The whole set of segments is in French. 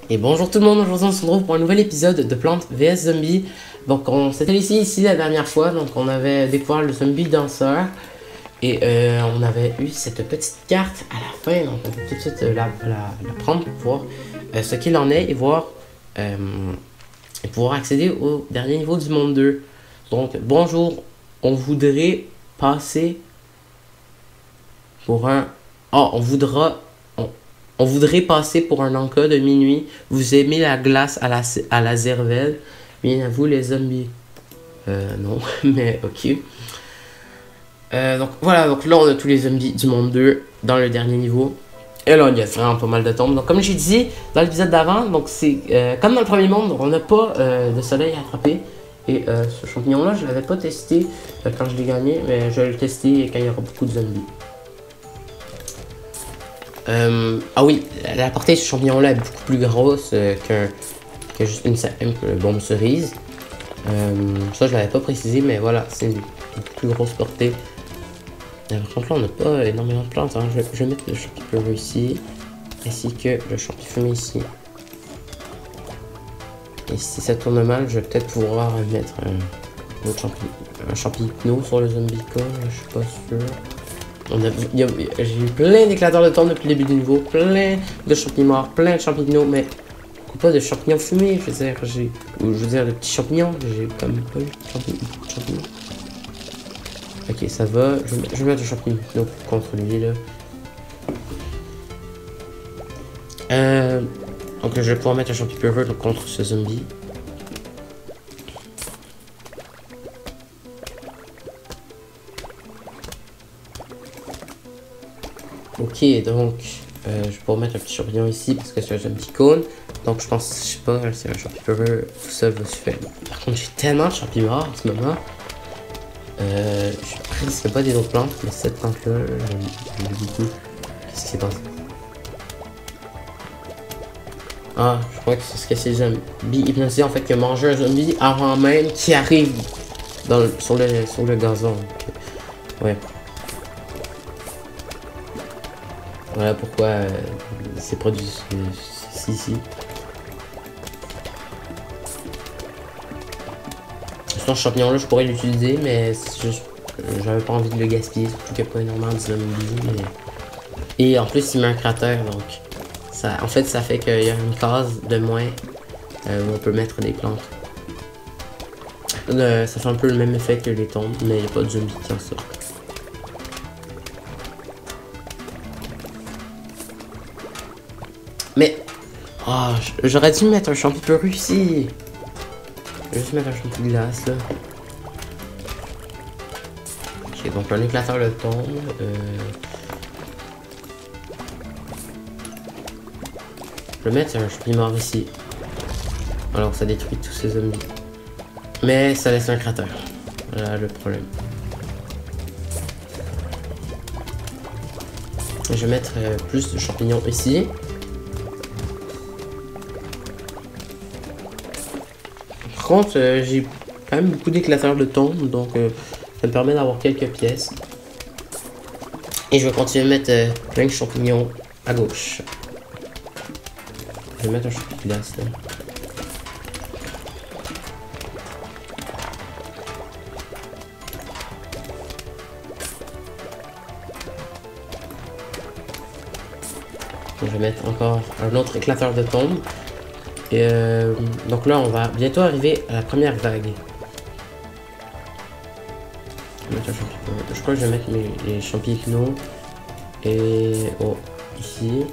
Et bonjour tout le monde, aujourd'hui on se retrouve pour un nouvel épisode de Plantes vs Zombies. Donc on s'était laissé ici la dernière fois, donc on avait découvert le zombie danseur. Et on avait eu cette petite carte à la fin, donc on peut tout de suite la prendre pour voir ce qu'il en est et voir et pouvoir accéder au dernier niveau du monde 2. Donc bonjour, on voudrait passer pour un... Oh, on voudrait passer pour un encas de minuit. Vous aimez la glace à la cervelle. Bien à vous les zombies. Non, mais ok. Donc voilà, donc là on a tous les zombies du monde 2 dans le dernier niveau. Et là il y a vraiment pas mal de tombes. Donc comme j'ai dit dans l'épisode d'avant, donc c'est comme dans le premier monde, on n'a pas de soleil à attraper. Et ce champignon là je l'avais pas testé quand je l'ai gagné, mais je vais le tester quand il y aura beaucoup de zombies. Ah oui, la portée de ce champignon là est beaucoup plus grosse que juste une simple bombe cerise. Ça je l'avais pas précisé, mais voilà, c'est une plus grosse portée. Par contre là on n'a pas énormément de plantes, hein. Je vais mettre le champi peureux ici, ainsi que le champi fumé ici. Et si ça tourne mal, je vais peut-être pouvoir mettre un autre champi hypno sur le zombie corps, je suis pas sûr. J'ai eu plein d'éclateurs de tombes depuis le début du niveau, plein de champignons morts, plein de champignons, mais pas de champignons fumés, je veux dire de petits champignons, j'ai quand même pas eu de champignons. Ok, ça va, je vais mettre le champignon contre lui là. Donc je vais pouvoir mettre un champignon peureux contre ce zombie. Ok, donc je vais pouvoir mettre un petit champignon ici parce que c'est un petit cône. Donc je pense, je sais pas, c'est un champignon peureux, tout ça va suffire. Par contre, j'ai tellement de champignons morts en ce moment. Je suis presque pas des autres plantes, mais cette plante là, j'aime beaucoup. Qu'est-ce qui s'est passé? Ah, je crois que c'est ce que c'est zombies hypnotisés en fait qui a mangé un zombie avant même qui arrive sur le gazon. Ouais. Voilà pourquoi c'est produit ici. Ce champignon là je pourrais l'utiliser, mais j'avais pas envie de le gaspiller, surtout qu'il n'y a pas énormément de zombies. Et en plus il met un cratère, donc ça, en fait ça fait qu'il y a une case de moins où on peut mettre des plantes. Ça fait un peu le même effet que les tombes, mais il n'y a pas de zombies qui en sortent. Mais oh, j'aurais dû mettre un champi peureux ici. Je vais juste mettre un champi de glace là. Ok, donc un éclateur de tombe. Je vais mettre un champi mort ici. Alors ça détruit tous ces zombies. Mais ça laisse un cratère. Voilà le problème. Je vais mettre plus de champignons ici. Par contre, j'ai quand même beaucoup d'éclateurs de tombes, donc ça me permet d'avoir quelques pièces. Et je vais continuer à mettre plein de champignons à gauche. Je vais mettre un champignon de glace là. Je vais mettre encore un autre éclateur de tombe. Et donc là, on va bientôt arriver à la première vague. Je crois que je vais mettre les champignons et ici.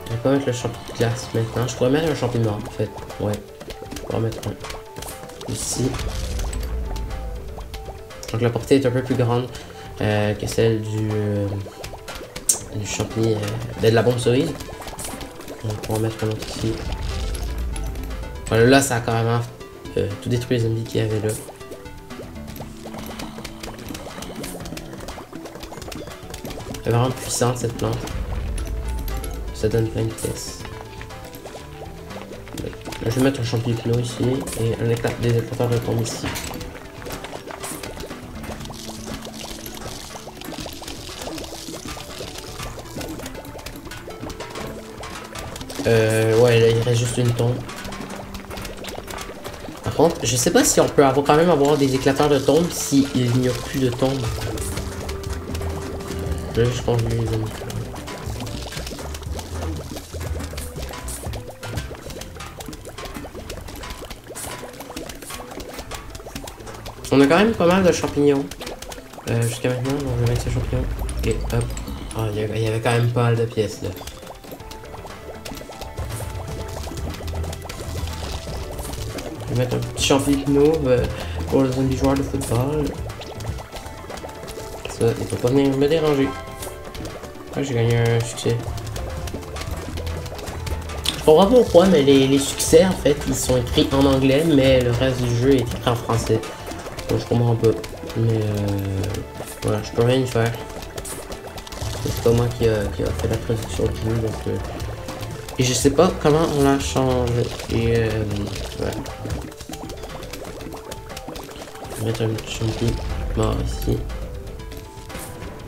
Je vais pas mettre le champignon de glace maintenant. Je pourrais mettre un champignon en fait. Ouais. Je pourrais mettre un ici. Donc la portée est un peu plus grande que celle du champignon de la bombe cerise. Donc on va mettre un autre ici. Voilà, là ça a carrément tout détruit les zombies qu'il y avait là. Elle est vraiment puissante cette plante. Ça donne plein de pièces. Là, je vais mettre un champignon ici et des éclateurs de tombe ici. Ouais, là, il reste juste une tombe. Par contre, je sais pas si on peut quand même avoir des éclateurs de tombes s'il n'y a plus de tombes. Là, je conduis les amis. On a quand même pas mal de champignons. Jusqu'à maintenant, donc je vais mettre ces champignons. Et hop. Oh, il y avait quand même pas mal de pièces là. Je vais mettre un petit champignon pour les zombies joueurs de football. Ça, il faut pas venir me déranger. Ah, j'ai gagné un succès. Je comprends pas pourquoi, mais les succès en fait, ils sont écrits en anglais, mais le reste du jeu est écrit en français. Donc je comprends pas. Mais voilà, je peux rien y faire. C'est pas moi qui a fait la traduction du jeu, donc et je sais pas comment on la change. Et ouais. Je vais mettre un petit champi mort ici.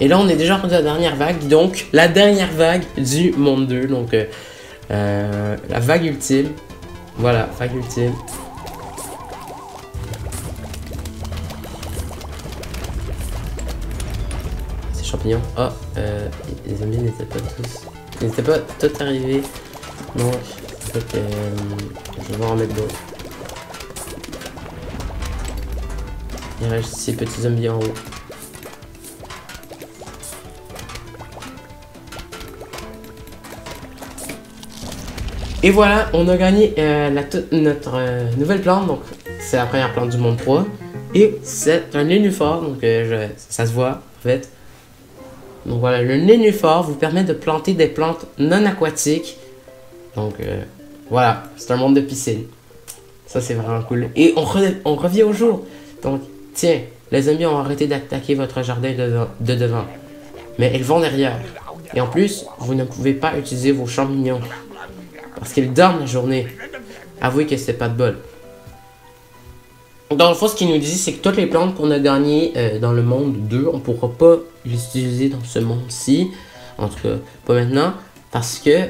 Et là on est déjà rendu à la dernière vague, donc la dernière vague du monde 2, donc la vague ultime. Voilà, vague ultime. Ces champignons. Ah, les zombies n'étaient pas tous. Ils n'étaient pas tous arrivés. Donc, en fait, je vais en mettre d'autres. Il reste ces petits zombies en haut. Et voilà, on a gagné notre nouvelle plante. Donc, c'est la première plante du monde 3. Et c'est un nénuphar. Donc, ça se voit, en fait. Donc voilà, le nénuphar vous permet de planter des plantes non aquatiques. Donc, voilà, c'est un monde de piscine. Ça, c'est vraiment cool. Et on revient au jour. Donc, tiens, les zombies ont arrêté d'attaquer votre jardin de devant. Mais ils vont derrière. Et en plus, vous ne pouvez pas utiliser vos champignons. Parce qu'ils dorment la journée. Avouez que c'est pas de bol. Dans le fond, ce qu'il nous dit, c'est que toutes les plantes qu'on a gagnées dans le monde 2, on pourra pas les utiliser dans ce monde-ci. En tout cas, pas maintenant. Parce que,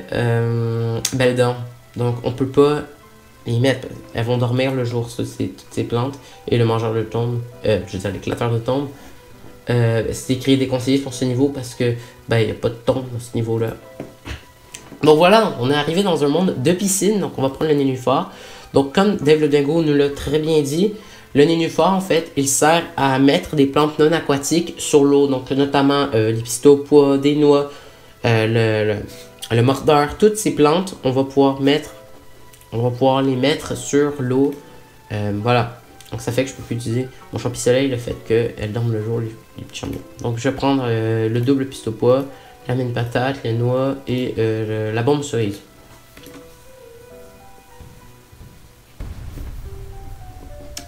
ben non. Donc, on peut pas les mettre. Elles vont dormir le jour, ça, c'est toutes ces plantes. Et le mangeur de tombes, je veux dire, l'éclateur de tombes. C'est écrit déconseillé sur ce niveau parce que, ben, il n'y a pas de tombe dans ce niveau-là. Donc voilà, on est arrivé dans un monde de piscine, donc on va prendre le nénuphar. Donc comme Dave le Dingo nous l'a très bien dit, le nénuphar en fait, il sert à mettre des plantes non aquatiques sur l'eau, donc notamment des pistopois, des noix, le mordeur, toutes ces plantes, on va pouvoir les mettre sur l'eau, voilà. Donc ça fait que je peux plus utiliser mon champi soleil, le fait qu'elle dorme le jour, les petits champignons. Donc je vais prendre le double pistopois, la mine patate, les noix et la bombe cerise.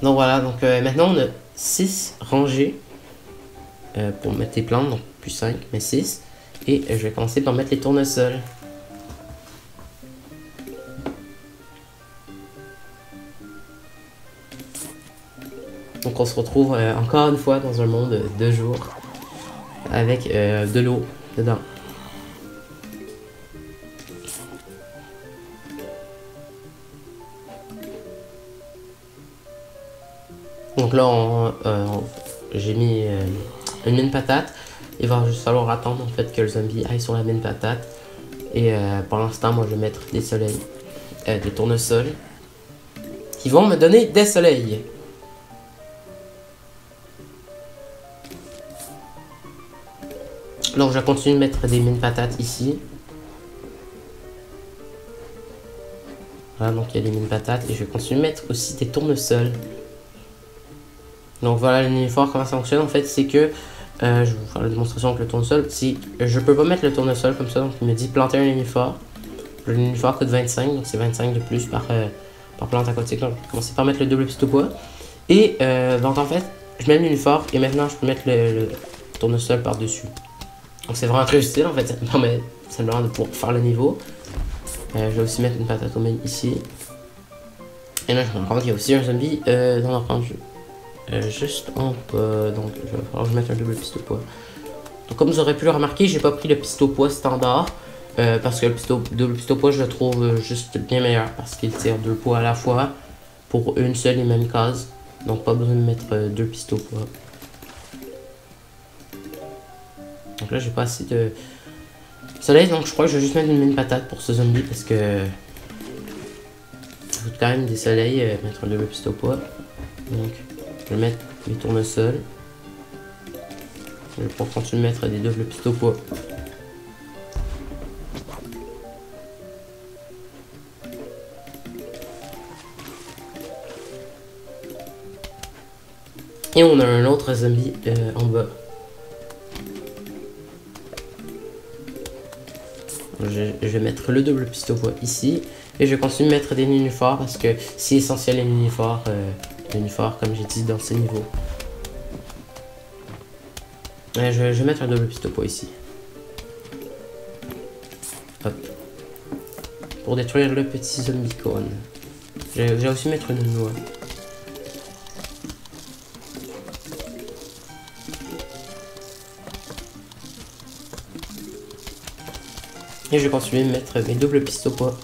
Donc voilà, donc maintenant on a 6 rangées pour mettre les plantes, donc plus 5, mais 6. Et je vais commencer par mettre les tournesols. Donc on se retrouve encore une fois dans un monde de jour avec de l'eau dedans. Donc là, j'ai mis une mine patate. Il va juste falloir attendre en fait que le zombie aille sur la mine patate. Et pendant ce temps, moi je vais mettre des soleils, des tournesols qui vont me donner des soleils. Donc je vais continuer de mettre des mines patates ici. Voilà, donc il y a des mines patates et je vais continuer de mettre aussi des tournesols. Donc voilà le nénuphar, comment ça fonctionne en fait, c'est que je vais vous faire la démonstration avec le tournesol. Si je peux pas mettre le tournesol comme ça, donc il me dit planter un nénuphar. Le nénuphar coûte 25, donc c'est 25 de plus par plante aquatique. Donc je vais commencer par mettre le double pistopois. Et donc en fait, je mets le nénuphar et maintenant je peux mettre le tournesol par-dessus. Donc c'est vraiment très utile en fait, ça me permet simplement de pouvoir faire le niveau. Je vais aussi mettre une patate au milieu ici. Et là je me rends compte qu'il y a aussi un zombie dans leur range. Juste en bas, donc je vais falloir que je mette un double pistopois. Donc comme vous aurez pu le remarquer, j'ai pas pris le pistopois standard. Parce que le double pistolet poids, je le trouve juste bien meilleur. Parce qu'il tire 2 poids à la fois pour une seule et même case. Donc pas besoin de mettre 2 pistolets poids. Donc là, j'ai pas assez de soleil. Donc je crois que je vais juste mettre une mine patate pour ce zombie. Parce que il faut quand même des soleils. Mettre un double pistolet poids. Donc je vais mettre mes tournesols. Je vais pouvoir continuer de mettre des doubles pistolets poids. Et on a un autre zombie en bas. Je vais mettre le double pistolet poids ici. Et je vais continuer de mettre des nénuphars parce que c'est essentiel les nénuphars. Comme j'ai dit dans ce niveau. Je vais mettre un double pistolet poids ici. Hop. Pour détruire le petit zombie cone. Je vais aussi mettre une noix. Et je vais continuer de mettre mes doubles pistolets poids.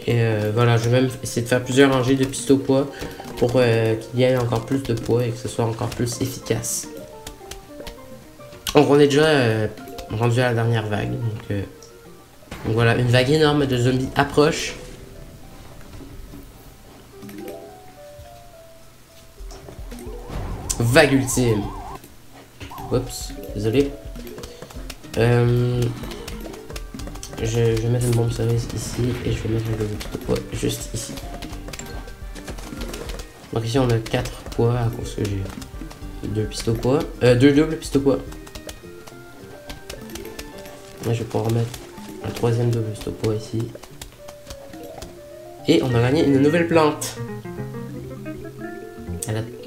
Et voilà, je vais même essayer de faire plusieurs rangées de pistolets poids pour qu'il y ait encore plus de poids et que ce soit encore plus efficace. Donc on est déjà rendu à la dernière vague. Donc voilà, une vague énorme de zombies approche. Vague ultime. Oups, désolé. Je vais mettre une bombe cerise ici et je vais mettre un double pistolet poids juste ici. Donc ici on a 4 poids à cause que j'ai 2 pistolets poids. 2 doubles pistolets poids. Là je vais pouvoir mettre un troisième double pistolet poids ici. Et on a gagné une nouvelle plante.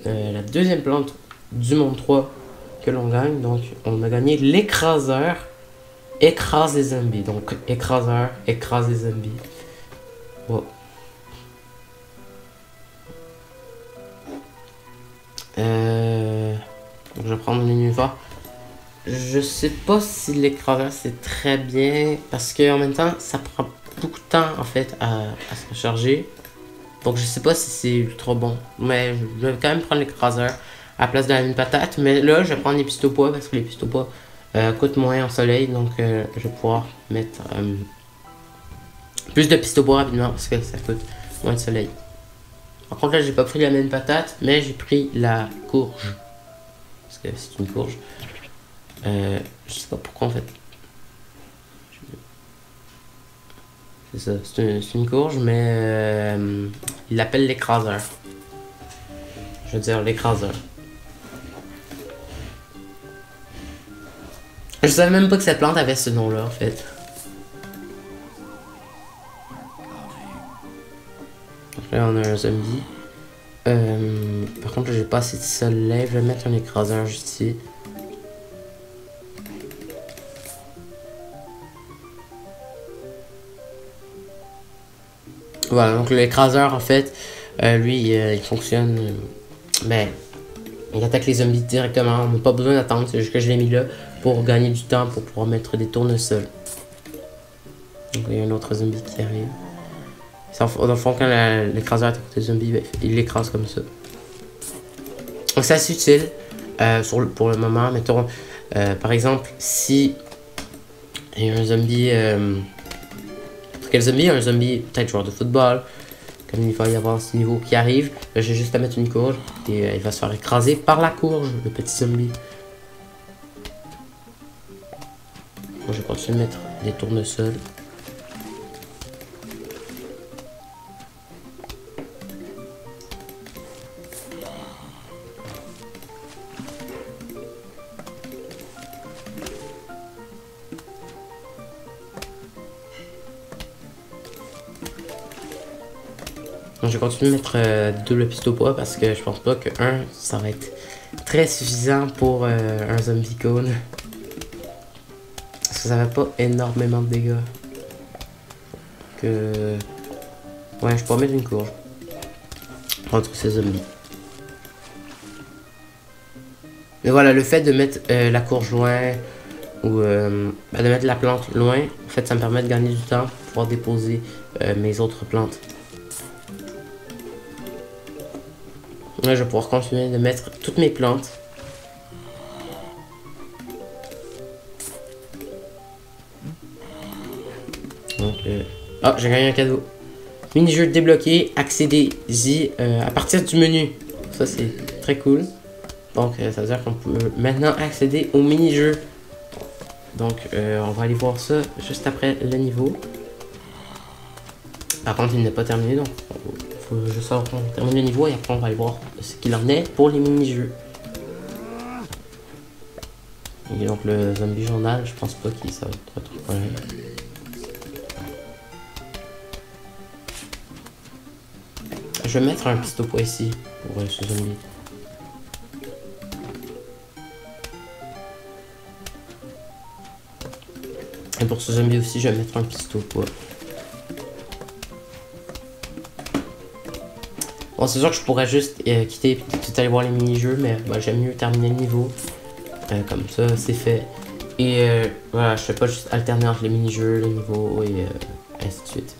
La deuxième plante du monde 3 que l'on gagne. Donc on a gagné l'écraseur. Écrase les zombies. Donc écraseur, écrase les zombies. Wow. Donc je vais prendre mon univers. Je sais pas si l'écraseur c'est très bien. Parce que en même temps ça prend beaucoup de temps en fait à se recharger. Donc je sais pas si c'est ultra bon. Mais je vais quand même prendre l'écraseur à la place de la mine patate. Mais là je vais prendre les pistolets poids parce que les pistolets poids coûtent moins en soleil. Donc je vais pouvoir mettre plus de pistolets poids rapidement parce que ça coûte moins de soleil. Par contre là j'ai pas pris la mine patate mais j'ai pris la courge. Parce que c'est une courge. Je sais pas pourquoi en fait. C'est ça, c'est une courge, mais il l'appelle l'écraseur. Je veux dire l'écraseur. Je savais même pas que cette plante avait ce nom-là en fait. Donc là on a un zombie. Par contre j'ai pas assez de soleil, je vais mettre un écraseur juste ici. Voilà, donc l'écraseur en fait, lui il fonctionne, ben, il attaque les zombies directement, on n'a pas besoin d'attendre, c'est juste que je l'ai mis là pour gagner du temps pour pouvoir mettre des tournesols. Donc il y a un autre zombie qui arrive. Dans le fond, quand l'écraseur attaque les zombies, ben, il l'écrase comme ça. Donc c'est assez utile pour le moment, mettons, par exemple, si il y a un zombie... Quel zombie? Un zombie, peut-être joueur de football, comme il va y avoir ce niveau qui arrive. J'ai juste à mettre une courge et il va se faire écraser par la courge, le petit zombie. Moi, je vais continuer de mettre des tournesols. Donc, je vais continuer de mettre double pistolet poids parce que je pense pas que ça va être très suffisant pour un zombie cone. Parce que ça va pas énormément de dégâts. que... Ouais, je pourrais mettre une courge. Entre ces zombies. Mais voilà, le fait de mettre la courge loin, ou de mettre la plante loin, en fait, ça me permet de gagner du temps pour pouvoir déposer mes autres plantes. Là, je vais pouvoir continuer de mettre toutes mes plantes. Donc, oh, j'ai gagné un cadeau. Mini-jeu débloqué, accédez-y à partir du menu. Ça, c'est très cool. Donc, ça veut dire qu'on peut maintenant accéder au mini-jeu. Donc, on va aller voir ça juste après le niveau. Par contre, il n'est pas terminé, donc il faut juste savoir qu'on termine le niveau et après on va aller voir ce qu'il en est pour les mini-jeux. Et donc, le zombie journal, je pense pas qu'il ça va être trop problème. Je vais mettre un pistolet ici pour ce zombie. Et pour ce zombie aussi, je vais mettre un pistolet. Bon, c'est sûr que je pourrais juste quitter et tout aller voir les mini-jeux, mais bah, j'aime mieux terminer le niveau. Comme ça, c'est fait. Et voilà, je fais pas juste alterner entre les mini-jeux, les niveaux et ainsi de suite.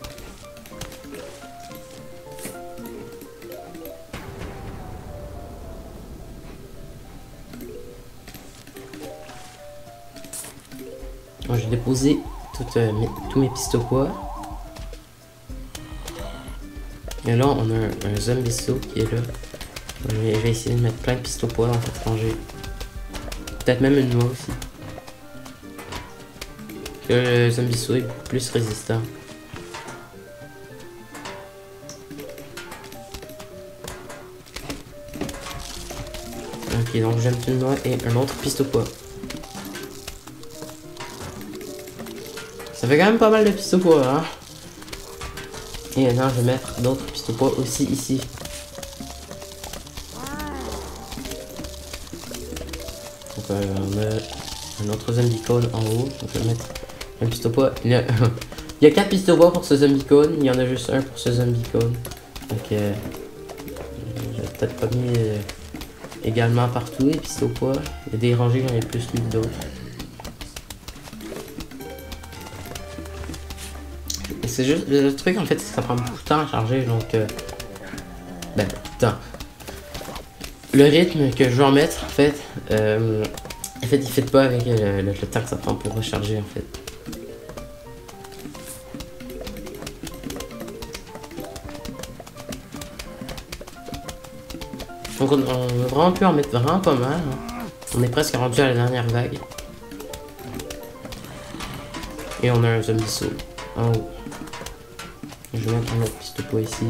J'ai déposé tous mes pistopois. Et là, on a un zombie saut qui est là. Je vais essayer de mettre plein de pistopois dans cette rangée. Peut-être même une noix aussi. Que le zombie saut est beaucoup plus résistant. Ok, donc j'aime une noix et un autre pistopois. Ça fait quand même pas mal de pistopois, hein. Et maintenant, je vais mettre d'autres pistopois aussi ici. Donc, on a un autre zombie cone en haut. Donc, je vais mettre un pistopois. Il y a 4 pistopois pour ce zombie cone. Il y en a juste un pour ce zombie cone. Donc, je vais peut-être pas mis également partout les pistopois. Il y a des rangées, j'en ai plus mis que d'autres. C'est juste le truc en fait, c'est que ça prend beaucoup de temps à charger, donc ben beaucoup de temps. Le rythme que je veux en mettre en fait, il fit pas avec le temps que ça prend pour recharger en fait. Donc on a vraiment pu en mettre vraiment pas mal. Hein. On est presque rendu à la dernière vague. Et on a un zombie saut en haut. Je vais mettre un autre pistolet ici.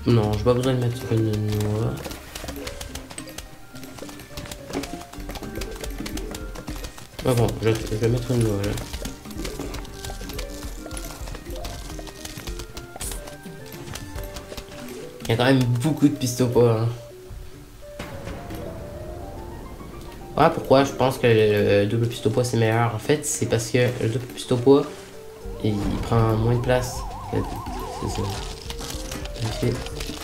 Non, j'ai pas besoin de mettre une noix. Ah bon, je vais mettre une noix là. Il y a quand même beaucoup de pistopois. Hein. Voilà pourquoi je pense que le double pistopois c'est meilleur. En fait, c'est parce que le double pistopois il prend moins de place. C'est ça.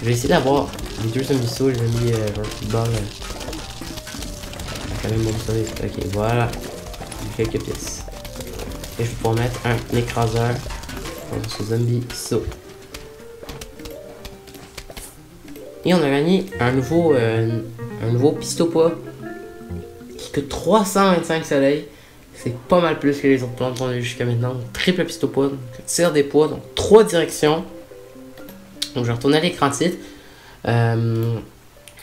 Je vais essayer d'avoir les deux zombies sauts. Je vais mis Vertiball. Quand même bon ça. Ok, voilà. Quelques pièces. Et je vais pouvoir mettre un écraseur dans ce zombie saut. Et on a gagné un nouveau pistopois qui coûte 325 soleils. C'est pas mal plus que les autres plantes qu'on a eu jusqu'à maintenant. Triple pistopois, donc tire des poids, donc 3 directions. Donc je vais retourner à l'écran titre.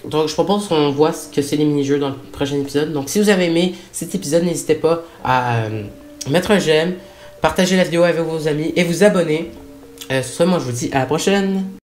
Donc je propose qu'on voit ce que c'est les mini-jeux dans le prochain épisode. Donc si vous avez aimé cet épisode, n'hésitez pas à mettre un j'aime, partager la vidéo avec vos amis et vous abonner. Sur ce, moi je vous dis à la prochaine.